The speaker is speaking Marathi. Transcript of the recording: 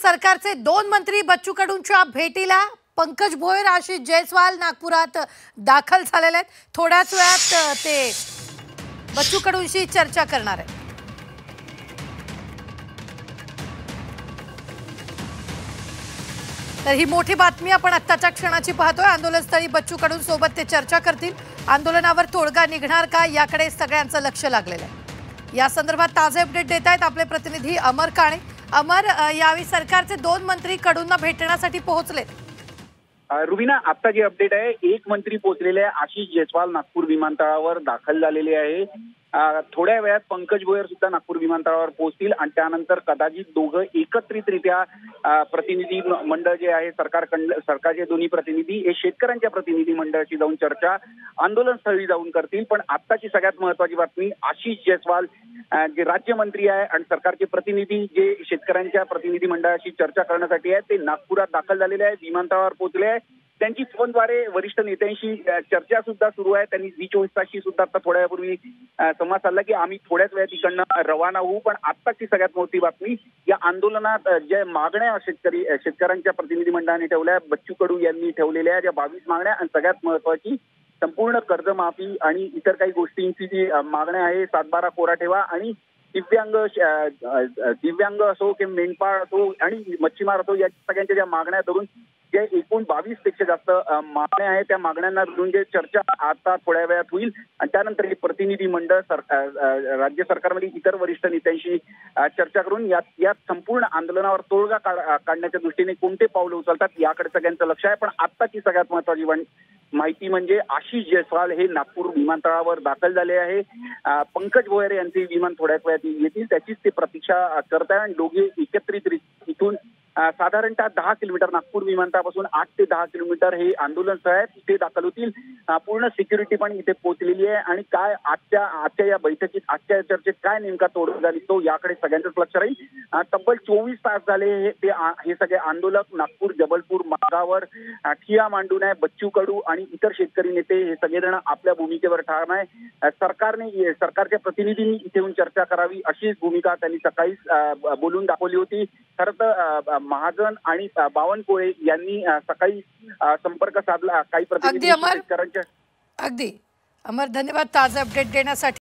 सरकारचे 2 मंत्री बच्चू कडूंच्या भेटीला पंकज भोयर, आशिष जयस्वाल नागपुरात दाखल झालेले आहेत। थोड्याच वेळात ते बच्चू कडूंशी चर्चा करणार आहेत। तर ही मोठी बातमी आपण आत्ताच्या क्षणाची पाहतोय। आंदोलनस्थळी बच्चू कडूंसोबत ते चर्चा करतील। आंदोलनावर तोडगा निघणार का याकडे सगळ्यांचं लक्ष लागलेलं आहे। या संदर्भात ताजे अपडेट देत आहेत आपले प्रतिनिधी अमर काणे। अमर, यावेळी सरकारचे 2 मंत्री कडूंना भेटण्यासाठी पोहोचले। रुबीना, आता जी अपडेट आहे, एक मंत्री पोहोचलेले आहे। आशिष जयस्वाल नागपूर विमानतळावर दाखल झालेले आहे। थोड्या वेळात पंकज भोयर सुद्धा नागपूर विमानतळावर पोहोचतील आणि त्यानंतर कदाचित दोघं एकत्रितरित्या प्रतिनिधी मंडळ जे आहे सरकारचे दोन्ही प्रतिनिधी हे शेतकऱ्यांच्या प्रतिनिधी मंडळाशी जाऊन चर्चा आंदोलनस्थळी जाऊन करतील। पण आत्ताची सगळ्यात महत्त्वाची बातमी, आशिष जयस्वाल जे राज्यमंत्री आहे आणि सरकारचे प्रतिनिधी जे शेतकऱ्यांच्या प्रतिनिधी मंडळाशी चर्चा करण्यासाठी आहे ते नागपुरात दाखल झालेले आहे, विमानतळावर पोहोचले आहे। त्यांची फोनद्वारे वरिष्ठ नेत्यांशी चर्चा सुद्धा सुरू आहे। त्यांनी झी24 तासशी सुद्धा आता थोड्या वेळापूर्वी संवाद साधला की आम्ही थोड्याच वेळात इकडनं रवाना होऊ। पण आत्ताची सगळ्यात मोठी बातमी, या आंदोलनात ज्या मागण्या शेतकऱ्यांच्या प्रतिनिधी मंडळाने ठेवल्या, बच्चू कडू यांनी ठेवलेल्या ज्या 22 मागण्या आणि सगळ्यात महत्त्वाची संपूर्ण कर्जमाफी आणि इतर काही गोष्टींची जी मागण्या आहे, 7/12 कोरा ठेवा आणि दिव्यांग असो की मेंढपाळ असो आणि मच्छीमार असो, या सगळ्यांच्या ज्या मागण्या धरून जे एकूण 22 पेक्षा जास्त मागण्या आहेत, त्या मागण्यांना धरून जे चर्चा आता थोड्या वेळात होईल आणि त्यानंतर हे प्रतिनिधी मंडळ राज्य सरकारमधील इतर वरिष्ठ नेत्यांशी चर्चा करून यात संपूर्ण आंदोलनावर तोडगा काढण्याच्या दृष्टीने कोणते पावलं उचलतात याकडे सगळ्यांचं लक्ष आहे। पण आत्ताची सगळ्यात महत्त्वाची माहिती म्हणजे आशिष जयस्वाल हे नागपूर विमानतळावर दाखल झाले आहे। पंकज भोयर यांचे विमान थोड्याच वेळात येतील, त्याचीच ते प्रतीक्षा करत आहे आणि दोघे एकत्रित इथून साधारणतः 10 किलोमीटर नागपूर विमानतळापासून 8 ते 10 किलोमीटर हे आंदोलन स्थळ आहे, तिथे दाखल होतील। पूर्ण सिक्युरिटी पण इथे पोहोचलेली आहे आणि काय आजच्या या बैठकीत, आजच्या चर्चेत काय नेमका तोडगा निघतो याकडे सगळ्यांचंच लक्ष राहील। तब्बल 24 तास झाले हे सगळे आंदोलक नागपूर जबलपूर मार्गावर ठिय्या मांडून आहे। बच्चू कडू आणि इतर शेतकरी नेते हे सगळेजण आपल्या भूमिकेवर ठाम आहे। सरकारच्या प्रतिनिधींनी इथे येऊन चर्चा करावी अशीच भूमिका त्यांनी सकाळीच बोलून दाखवली होती। खरं तर महाजन आणि बावनकुळे यांनी सकाळी संपर्क साधला काही प्रतिनिधी शेतकऱ्यांच्या। अगदी अमर, धन्यवाद ताजे अपडेट देण्यासाठी।